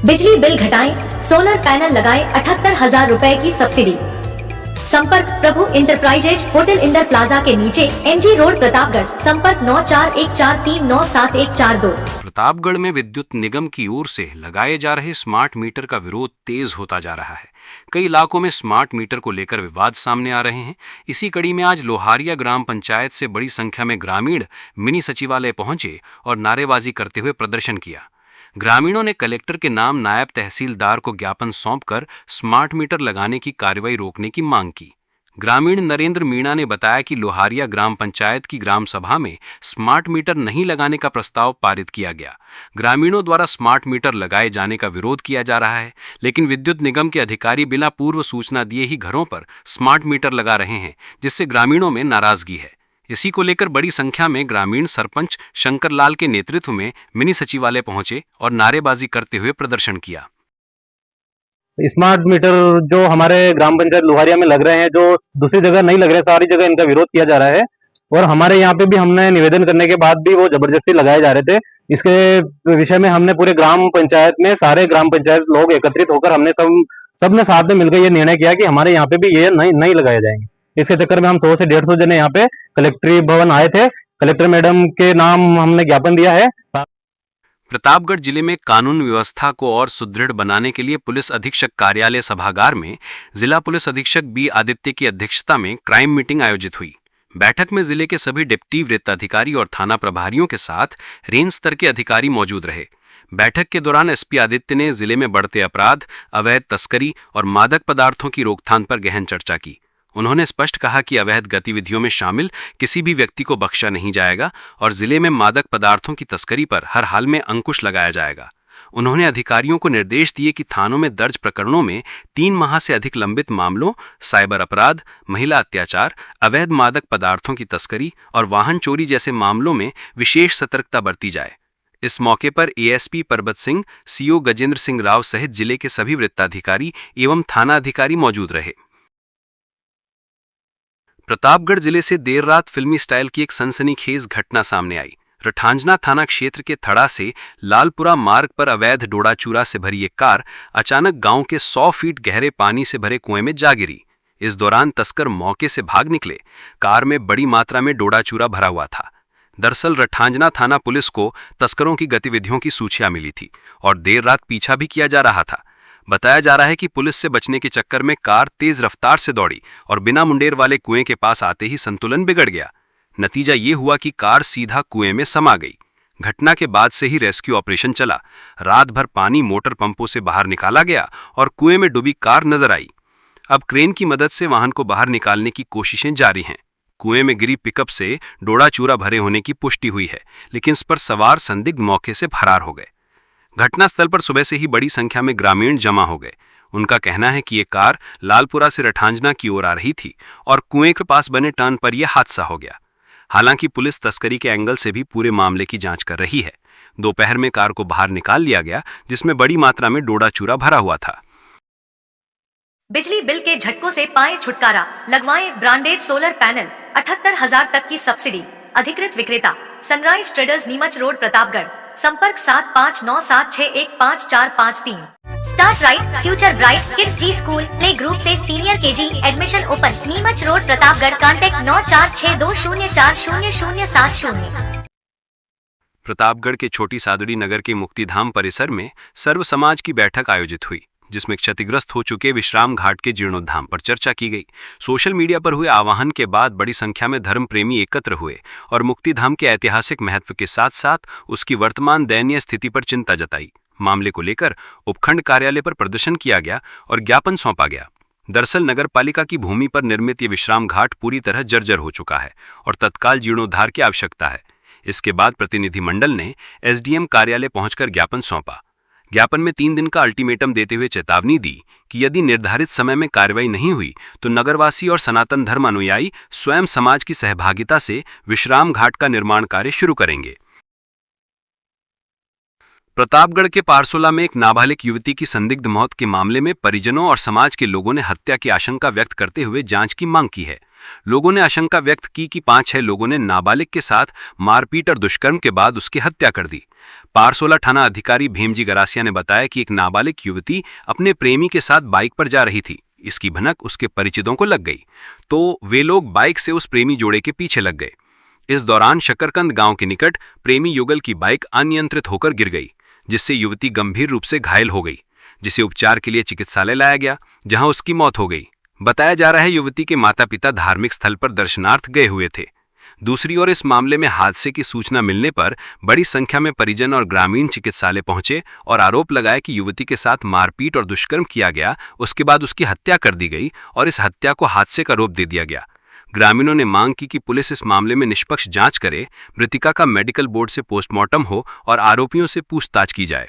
बिजली बिल घटाएं, solar panel लगाएं, 78,000 रुपए की सब्सिडी। संपर्क प्रभु इंटरप्राइजेज, होटल इंदर प्लाजा के नीचे, एमजी रोड, प्रतापगढ़। संपर्क 9414397142। प्रतापगढ़ में विद्युत निगम की ओर से लगाए जा रहे स्मार्ट मीटर का विरोध तेज होता जा रहा है। कई इलाकों में स्मार्ट मीटर को लेकर विवाद सामने आ रहे हैं। इसी कड़ी में आज लोहारिया ग्राम पंचायत से बड़ी संख्या में ग्रामीण मिनी सचिवालय पहुंचे और नारेबाजी करते हुए प्रदर्शन किया। ग्रामीणों ने कलेक्टर के नाम नायब तहसीलदार को ज्ञापन सौंपकर स्मार्ट मीटर लगाने की कार्रवाई रोकने की मांग की। ग्रामीण नरेंद्र मीणा ने बताया कि लोहारिया ग्राम पंचायत की ग्राम सभा में स्मार्ट मीटर नहीं लगाने का प्रस्ताव पारित किया गया। ग्रामीणों द्वारा स्मार्ट मीटर लगाए जाने का विरोध किया जा रहा है, लेकिन विद्युत निगम के अधिकारी बिना पूर्व सूचना दिए ही घरों पर स्मार्ट मीटर लगा रहे हैं, जिससे ग्रामीणों में नाराजगी है। इसी को लेकर बड़ी संख्या में ग्रामीण सरपंच शंकर लाल के नेतृत्व में मिनी सचिवालय पहुंचे और नारेबाजी करते हुए प्रदर्शन किया। स्मार्ट मीटर जो हमारे ग्राम पंचायत लोहारिया में लग रहे हैं, जो दूसरी जगह नहीं लग रहे, सारी जगह इनका विरोध किया जा रहा है। और हमारे यहाँ पे भी हमने निवेदन करने के बाद भी वो जबरदस्ती लगाए जा रहे थे। इसके विषय में हमने पूरे ग्राम पंचायत में सारे ग्राम पंचायत लोग एकत्रित होकर हमने सबने साथ में मिलकर ये निर्णय किया कि हमारे यहाँ पे भी ये नहीं लगाए जाएंगे। इसके चक्कर में हम 100 से 150 जने यहाँ पे कलेक्ट्री भवन आए थे। कलेक्टर मैडम के नाम हमने ज्ञापन दिया है। प्रतापगढ़ जिले में कानून व्यवस्था को और सुदृढ़ बनाने के लिए पुलिस अधीक्षक कार्यालय सभागार में जिला पुलिस अधीक्षक बी आदित्य की अध्यक्षता में क्राइम मीटिंग आयोजित हुई। बैठक में जिले के सभी डिप्टी वृत्ताधिकारी और थाना प्रभारियों के साथ रेंज स्तर के अधिकारी मौजूद रहे। बैठक के दौरान एसपी आदित्य ने जिले में बढ़ते अपराध, अवैध तस्करी और मादक पदार्थों की रोकथाम पर गहन चर्चा की। उन्होंने स्पष्ट कहा कि अवैध गतिविधियों में शामिल किसी भी व्यक्ति को बख्शा नहीं जाएगा और जिले में मादक पदार्थों की तस्करी पर हर हाल में अंकुश लगाया जाएगा। उन्होंने अधिकारियों को निर्देश दिए कि थानों में दर्ज प्रकरणों में 3 माह से अधिक लंबित मामलों, साइबर अपराध, महिला अत्याचार, अवैध मादक पदार्थों की तस्करी और वाहन चोरी जैसे मामलों में विशेष सतर्कता बरती जाए। इस मौके पर एएसपी परबत सिंह, सीओ गजेंद्र सिंह राव सहित जिले के सभी वृत्ताधिकारी एवं थाना अधिकारी मौजूद रहे। प्रतापगढ़ जिले से देर रात फिल्मी स्टाइल की एक सनसनीखेज घटना सामने आई। रठांजना थाना क्षेत्र के थड़ा से लालपुरा मार्ग पर अवैध डोडा चूरा से भरी एक कार अचानक गांव के 100 फीट गहरे पानी से भरे कुएं में जा गिरी। इस दौरान तस्कर मौके से भाग निकले। कार में बड़ी मात्रा में डोडा चूरा भरा हुआ था। दरअसल रठांजना थाना पुलिस को तस्करों की गतिविधियों की सूचना मिली थी और देर रात पीछा भी किया जा रहा था। बताया जा रहा है कि पुलिस से बचने के चक्कर में कार तेज रफ्तार से दौड़ी और बिना मुंडेर वाले कुएं के पास आते ही संतुलन बिगड़ गया। नतीजा ये हुआ कि कार सीधा कुएं में समा गई। घटना के बाद से ही रेस्क्यू ऑपरेशन चला। रात भर पानी मोटर पंपों से बाहर निकाला गया और कुएं में डूबी कार नजर आई। अब क्रेन की मदद से वाहन को बाहर निकालने की कोशिशें जारी हैं। कुएं में गिरी पिकअप से डोडा चूरा भरे होने की पुष्टि हुई है, लेकिन इस पर सवार संदिग्ध मौके से फरार हो गए। घटनास्थल पर सुबह से ही बड़ी संख्या में ग्रामीण जमा हो गए। उनका कहना है कि ये कार लालपुरा से रठांजना की ओर आ रही थी और कुएं के पास बने टर्न पर यह हादसा हो गया। हालांकि पुलिस तस्करी के एंगल से भी पूरे मामले की जांच कर रही है। दोपहर में कार को बाहर निकाल लिया गया, जिसमें बड़ी मात्रा में डोडा चूरा भरा हुआ था। बिजली बिल के झटकों से पाएं छुटकारा, लगवाएं ब्रांडेड सोलर पैनल, 78,000 तक की सब्सिडी। अधिकृत विक्रेता sunrise traders, Neemuch road, Pratapgarh. संपर्क 7597615453। Start right, future bright, Kidzee school play group से senior KG admission open. Neemuch road, Pratapgarh. Contact 9462200070। Pratapgarh के छोटी सादड़ी नगर के मुक्तिधाम परिसर में सर्व समाज की बैठक आयोजित हुई, जिसमें क्षतिग्रस्त हो चुके विश्राम घाट के जीर्णोद्धार पर चर्चा की गई। सोशल मीडिया पर हुए आह्वान के बाद बड़ी संख्या में धर्म प्रेमी एकत्र हुए और मुक्तिधाम के ऐतिहासिक महत्व के साथ साथ उसकी वर्तमान दयनीय स्थिति पर चिंता जताई। मामले को लेकर उपखंड कार्यालय पर प्रदर्शन किया गया और ज्ञापन सौंपा गया। दरअसल नगर पालिका की भूमि पर निर्मित ये विश्राम घाट पूरी तरह जर्जर हो चुका है और तत्काल जीर्णोद्धार की आवश्यकता है। इसके बाद प्रतिनिधिमंडल ने एसडीएम कार्यालय पहुंचकर ज्ञापन सौंपा। ज्ञापन में 3 दिन का अल्टीमेटम देते हुए चेतावनी दी कि यदि निर्धारित समय में कार्रवाई नहीं हुई तो नगरवासी और सनातन धर्म अनुयायी स्वयं समाज की सहभागिता से विश्राम घाट का निर्माण कार्य शुरू करेंगे। प्रतापगढ़ के पारसोला में एक नाबालिग युवती की संदिग्ध मौत के मामले में परिजनों और समाज के लोगों ने हत्या की आशंका व्यक्त करते हुए जांच की मांग की है। लोगों ने आशंका व्यक्त की कि 5-6 लोगों ने नाबालिग के साथ मारपीट और दुष्कर्म के बाद उसकी हत्या कर दी। पारसोला थाना अधिकारी भीमजी गरासिया ने बताया कि एक नाबालिग युवती अपने प्रेमी के साथ बाइक पर जा रही थी। इसकी भनक उसके परिचितों को लग गई तो वे लोग बाइक से उस प्रेमी जोड़े के पीछे लग गए। इस दौरान शकरकंद गांव के निकट प्रेमी युगल की बाइक अनियंत्रित होकर गिर गई, जिससे युवती गंभीर रूप से घायल हो गई, जिसे उपचार के लिए चिकित्सालय लाया गया, जहां उसकी मौत हो गई। बताया जा रहा है युवती के माता पिता धार्मिक स्थल पर दर्शनार्थ गए हुए थे। दूसरी ओर इस मामले में हादसे की सूचना मिलने पर बड़ी संख्या में परिजन और ग्रामीण चिकित्सालय पहुंचे और आरोप लगाया कि युवती के साथ मारपीट और दुष्कर्म किया गया, उसके बाद उसकी हत्या कर दी गई और इस हत्या को हादसे का रूप दे दिया गया। ग्रामीणों ने मांग की कि पुलिस इस मामले में निष्पक्ष जांच करे, मृतिका का मेडिकल बोर्ड से पोस्टमार्टम हो और आरोपियों से पूछताछ की जाए।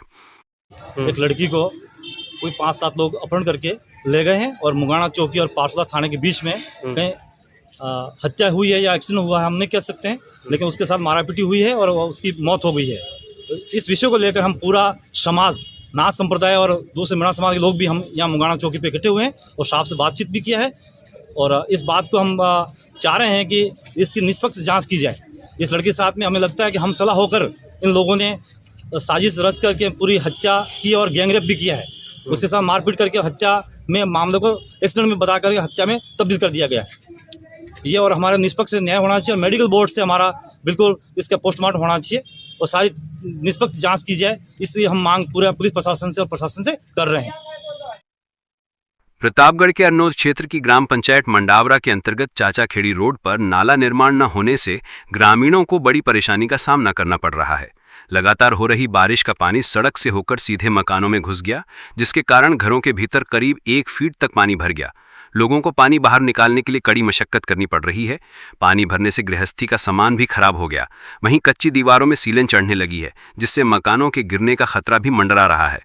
एक लड़की को कोई 5-7 लोग अपहरण करके ले गए हैं और मुगाना चौकी और पारसोला थाने के बीच में कहीं हत्या हुई है या एक्सीडेंट हुआ है हम नहीं कह सकते हैं, लेकिन उसके साथ मारापीटी हुई है और उसकी मौत हो गई है। तो इस विषय को लेकर हम पूरा समाज, नाथ संप्रदाय और दूसरे मराठा समाज के लोग भी हम यहाँ मुगाना चौकी पे इकट्ठे हुए हैं और साहब से बातचीत भी किया है और इस बात को हम चाह रहे हैं कि इसकी निष्पक्ष जाँच की जाए। इस लड़के के साथ में हमें लगता है कि हम सलाह होकर इन लोगों ने साजिश रच करके पूरी हत्या की और गैंगरेप भी किया है। उसके साथ मारपीट करके हत्या में मामले को एक्सीडेंट में बता करके हत्या में तब्दील कर दिया गया है। ये और हमारा निष्पक्ष न्याय होना चाहिए और मेडिकल बोर्ड से हमारा बिल्कुल इसका पोस्टमार्टम होना चाहिए और सारी निष्पक्ष जांच की जाए। इसलिए हम मांग पूरे पुलिस प्रशासन से और प्रशासन से कर रहे हैं। प्रतापगढ़ के अरनोद क्षेत्र की ग्राम पंचायत मंडावरा के अंतर्गत चाचाखेड़ी रोड पर नाला निर्माण न होने से ग्रामीणों को बड़ी परेशानी का सामना करना पड़ रहा है। लगातार हो रही बारिश का पानी सड़क से होकर सीधे मकानों में घुस गया, जिसके कारण घरों के भीतर करीब 1 फीट तक पानी भर गया। लोगों को पानी बाहर निकालने के लिए कड़ी मशक्कत करनी पड़ रही है। पानी भरने से गृहस्थी का सामान भी खराब हो गया। वहीं कच्ची दीवारों में सीलन चढ़ने लगी है, जिससे मकानों के गिरने का खतरा भी मंडरा रहा है।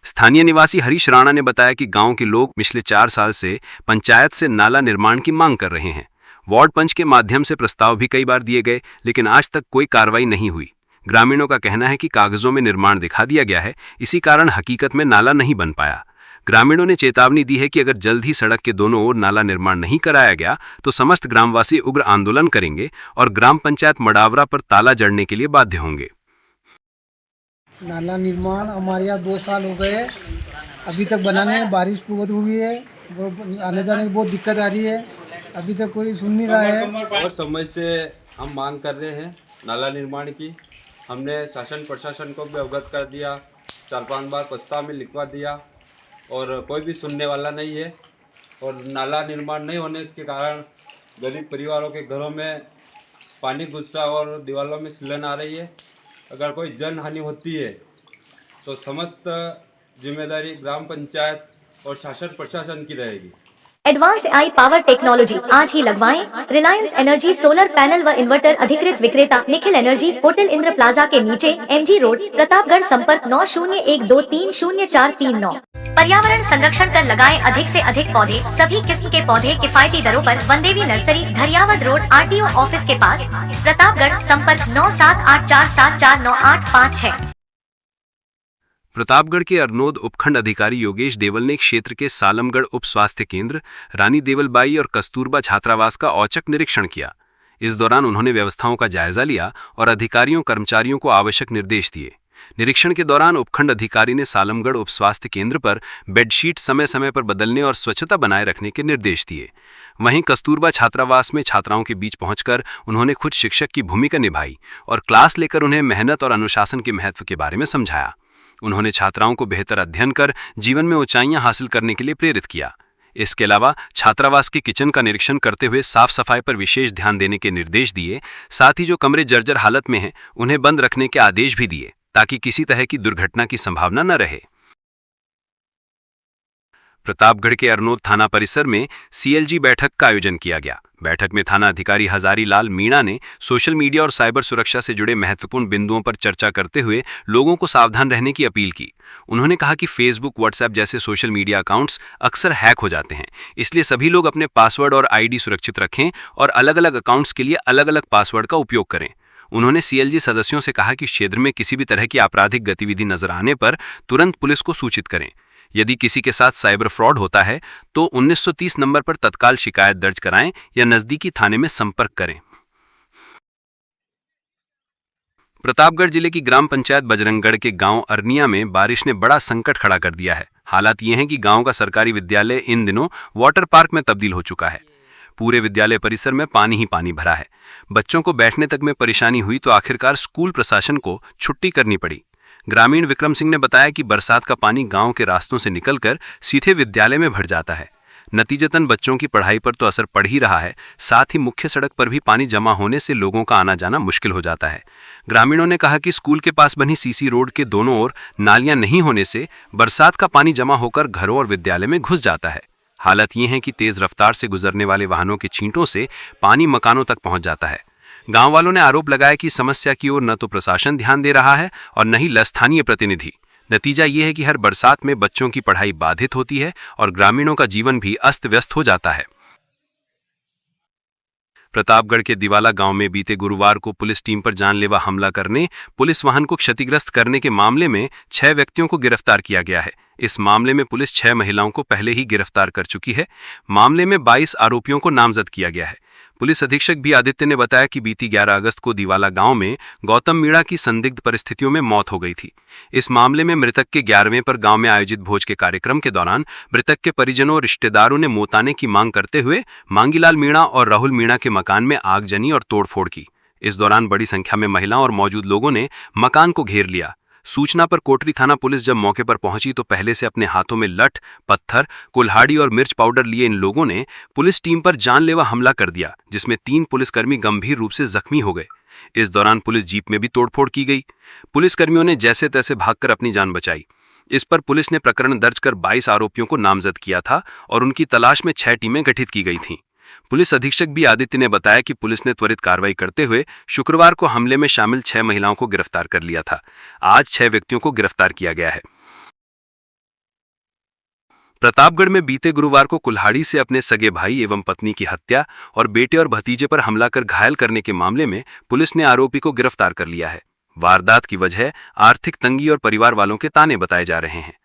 स्थानीय निवासी हरीश राणा ने बताया कि गांव के लोग पिछले 4 साल से पंचायत से नाला निर्माण की मांग कर रहे हैं। वार्ड पंच के माध्यम से प्रस्ताव भी कई बार दिए गए, लेकिन आज तक कोई कार्रवाई नहीं हुई। ग्रामीणों का कहना है कि कागजों में निर्माण दिखा दिया गया है, इसी कारण हकीकत में नाला नहीं बन पाया। ग्रामीणों ने चेतावनी दी है कि अगर जल्द ही सड़क के दोनों ओर नाला निर्माण नहीं कराया गया तो समस्त ग्रामवासी उग्र आंदोलन करेंगे और ग्राम पंचायत मडावरा पर ताला जड़ने के लिए बाध्य होंगे। नाला निर्माण हमारे यहाँ 2 साल हो गए, अभी तक बनाने में बारिश बहुत हुई है, वो आने जाने में बहुत दिक्कत आ रही है, अभी तक कोई सुन नहीं रहा है। बहुत समय से हम मांग कर रहे हैं नाला निर्माण की। हमने शासन प्रशासन को भी अवगत कर दिया, 4-5 बार प्रस्ताव में लिखवा दिया और कोई भी सुनने वाला नहीं है। और नाला निर्माण नहीं होने के कारण गरीब परिवारों के घरों में पानी घुसा और दीवारों में सीलन आ रही है। अगर कोई जन हानि होती है तो समस्त जिम्मेदारी ग्राम पंचायत और शासन प्रशासन की रहेगी। एडवांस AI पावर टेक्नोलॉजी आज ही लगवाएं। रिलायंस एनर्जी सोलर पैनल व इन्वर्टर अधिकृत विक्रेता Nikhil energy, hotel Indra plaza के नीचे, MG रोड, प्रतापगढ़। संपर्क 9012300439। पर्यावरण संरक्षण कर लगाएं अधिक से अधिक पौधे। सभी किस्म के पौधे किफायती दरों पर Vandevi nursery, Dhariyawad road, RTO office के पास, प्रतापगढ़। संपर्क 9784474985। प्रतापगढ़ के अरनोद उपखंड अधिकारी योगेश देवल ने क्षेत्र के सालमगढ़ उप स्वास्थ्य केंद्र, रानी देवलबाई और कस्तूरबा छात्रावास का औचक निरीक्षण किया। इस दौरान उन्होंने व्यवस्थाओं का जायजा लिया और अधिकारियों कर्मचारियों को आवश्यक निर्देश दिए। निरीक्षण के दौरान उपखंड अधिकारी ने सालमगढ़ उप स्वास्थ्य केंद्र पर बेडशीट समय समय पर बदलने और स्वच्छता बनाए रखने के निर्देश दिए। वहीं कस्तूरबा छात्रावास में छात्राओं के बीच पहुंचकर उन्होंने खुद शिक्षक की भूमिका निभाई और क्लास लेकर उन्हें मेहनत और अनुशासन के महत्व के बारे में समझाया। उन्होंने छात्राओं को बेहतर अध्ययन कर जीवन में ऊंचाइयां हासिल करने के लिए प्रेरित किया। इसके अलावा छात्रावास के किचन का निरीक्षण करते हुए साफ सफाई पर विशेष ध्यान देने के निर्देश दिए। साथ ही जो कमरे जर्जर हालत में हैं उन्हें बंद रखने के आदेश भी दिए ताकि किसी तरह की दुर्घटना की संभावना न रहे। प्रतापगढ़ के अरनोद थाना परिसर में CLG बैठक का आयोजन किया गया। बैठक में थाना अधिकारी हजारी लाल मीणा ने सोशल मीडिया और साइबर सुरक्षा से जुड़े महत्वपूर्ण बिंदुओं पर चर्चा करते हुए लोगों को सावधान रहने की अपील की। उन्होंने कहा कि फेसबुक, व्हाट्सएप जैसे सोशल मीडिया अकाउंट्स अक्सर हैक हो जाते हैं, इसलिए सभी लोग अपने पासवर्ड और ID सुरक्षित रखें और अलग अलग अकाउंट्स के लिए अलग अलग पासवर्ड का उपयोग करें। उन्होंने CLG सदस्यों से कहा कि क्षेत्र में किसी भी तरह की आपराधिक गतिविधि नजर आने पर तुरंत पुलिस को सूचित करें। यदि किसी के साथ साइबर फ्रॉड होता है तो 1930 नंबर पर तत्काल शिकायत दर्ज कराएं या नजदीकी थाने में संपर्क करें। प्रतापगढ़ जिले की ग्राम पंचायत बजरंगगढ़ के गांव अरनिया में बारिश ने बड़ा संकट खड़ा कर दिया है। हालात ये हैं कि गांव का सरकारी विद्यालय इन दिनों वाटर पार्क में तब्दील हो चुका है। पूरे विद्यालय परिसर में पानी ही पानी भरा है। बच्चों को बैठने तक में परेशानी हुई तो आखिरकार स्कूल प्रशासन को छुट्टी करनी पड़ी। ग्रामीण विक्रम सिंह ने बताया कि बरसात का पानी गांव के रास्तों से निकलकर सीधे विद्यालय में भर जाता है। नतीजतन बच्चों की पढ़ाई पर तो असर पड़ ही रहा है, साथ ही मुख्य सड़क पर भी पानी जमा होने से लोगों का आना जाना मुश्किल हो जाता है। ग्रामीणों ने कहा कि स्कूल के पास बनी सीसी रोड के दोनों ओर नालियां नहीं होने से बरसात का पानी जमा होकर घरों और विद्यालय में घुस जाता है। हालत ये है कि तेज रफ्तार से गुजरने वाले वाहनों के छींटों से पानी मकानों तक पहुंच जाता है। गांव वालों ने आरोप लगाया कि समस्या की ओर न तो प्रशासन ध्यान दे रहा है और न ही स्थानीय प्रतिनिधि। नतीजा ये है कि हर बरसात में बच्चों की पढ़ाई बाधित होती है और ग्रामीणों का जीवन भी अस्त व्यस्त हो जाता है। प्रतापगढ़ के दिवाला गांव में बीते गुरुवार को पुलिस टीम पर जानलेवा हमला करने, पुलिस वाहन को क्षतिग्रस्त करने के मामले में 6 व्यक्तियों को गिरफ्तार किया गया है। इस मामले में पुलिस 6 महिलाओं को पहले ही गिरफ्तार कर चुकी है। मामले में 22 आरोपियों को नामजद किया गया है। पुलिस अधीक्षक बी आदित्य ने बताया कि बीती 11 अगस्त को दिवाला गांव में गौतम मीणा की संदिग्ध परिस्थितियों में मौत हो गई थी। इस मामले में मृतक के 11वें पर गांव में आयोजित भोज के कार्यक्रम के दौरान मृतक के परिजनों और रिश्तेदारों ने मोताने की मांग करते हुए मांगीलाल मीणा और राहुल मीणा के मकान में आगजनी और तोड़फोड़ की। इस दौरान बड़ी संख्या में महिलाओं और मौजूद लोगों ने मकान को घेर लिया। सूचना पर कोटरी थाना पुलिस जब मौके पर पहुंची तो पहले से अपने हाथों में लठ, पत्थर, कुल्हाड़ी और मिर्च पाउडर लिए इन लोगों ने पुलिस टीम पर जानलेवा हमला कर दिया, जिसमें 3 पुलिसकर्मी गंभीर रूप से जख्मी हो गए। इस दौरान पुलिस जीप में भी तोड़फोड़ की गई। पुलिसकर्मियों ने जैसे तैसे भागकर अपनी जान बचाई। इस पर पुलिस ने प्रकरण दर्ज कर 22 आरोपियों को नामजद किया था और उनकी तलाश में 6 टीमें गठित की गई थीं। पुलिस अधीक्षक बी आदित्य ने बताया कि पुलिस ने त्वरित कार्रवाई करते हुए शुक्रवार को हमले में शामिल 6 महिलाओं को गिरफ्तार कर लिया था। आज 6 व्यक्तियों को गिरफ्तार किया गया है। प्रतापगढ़ में बीते गुरुवार को कुल्हाड़ी से अपने सगे भाई एवं पत्नी की हत्या और बेटे और भतीजे पर हमला कर घायल करने के मामले में पुलिस ने आरोपी को गिरफ्तार कर लिया है। वारदात की वजह आर्थिक तंगी और परिवार वालों के ताने बताए जा रहे हैं।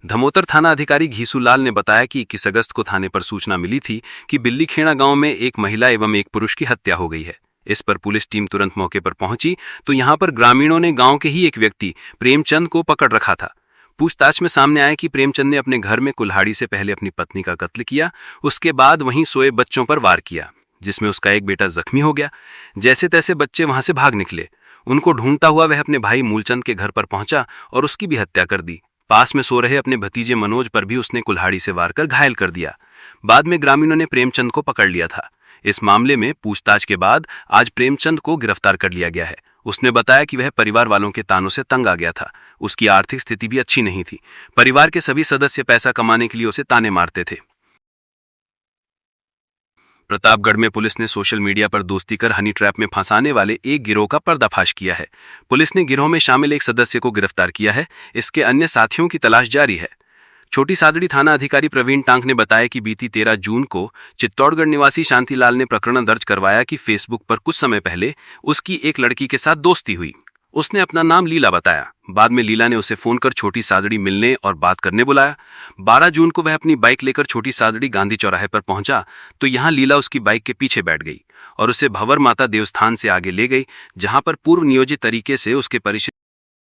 धमोतर थाना अधिकारी घीसूलाल ने बताया कि 21 अगस्त को थाने पर सूचना मिली थी कि बिल्लीखेड़ा गांव में एक महिला एवं एक पुरुष की हत्या हो गई है। इस पर पुलिस टीम तुरंत मौके पर पहुंची तो यहां पर ग्रामीणों ने गांव के ही एक व्यक्ति प्रेमचंद को पकड़ रखा था। पूछताछ में सामने आया कि प्रेमचंद ने अपने घर में कुल्हाड़ी से पहले अपनी पत्नी का कत्ल किया, उसके बाद वहीं सोए बच्चों पर वार किया, जिसमें उसका एक बेटा जख्मी हो गया। जैसे तैसे बच्चे वहां से भाग निकले। उनको ढूंढता हुआ वह अपने भाई मूलचंद के घर पर पहुंचा और उसकी भी हत्या कर दी। पास में सो रहे अपने भतीजे मनोज पर भी उसने कुल्हाड़ी से वार कर घायल कर दिया। बाद में ग्रामीणों ने प्रेमचंद को पकड़ लिया था। इस मामले में पूछताछ के बाद आज प्रेमचंद को गिरफ्तार कर लिया गया है। उसने बताया कि वह परिवार वालों के तानों से तंग आ गया था। उसकी आर्थिक स्थिति भी अच्छी नहीं थी। परिवार के सभी सदस्य पैसा कमाने के लिए उसे ताने मारते थे। प्रतापगढ़ में पुलिस ने सोशल मीडिया पर दोस्ती कर हनी ट्रैप में फंसाने वाले एक गिरोह का पर्दाफाश किया है। पुलिस ने गिरोह में शामिल एक सदस्य को गिरफ्तार किया है। इसके अन्य साथियों की तलाश जारी है। छोटी सादड़ी थाना अधिकारी प्रवीण टांक ने बताया कि बीती 13 जून को चित्तौड़गढ़ निवासी शांतिलाल ने प्रकरण दर्ज करवाया कि फेसबुक पर कुछ समय पहले उसकी एक लड़की के साथ दोस्ती हुई। उसने अपना नाम लीला बताया। बाद में लीला ने उसे फोन कर छोटी सादड़ी मिलने और बात करने बुलाया। 12 जून को वह अपनी बाइक लेकर छोटी सादड़ी गांधी चौराहे पर पहुंचा तो यहां लीला उसकी बाइक के पीछे बैठ गई और उसे भंवर माता देवस्थान से आगे ले गई, जहां पर पूर्व नियोजित तरीके से उसके परिचित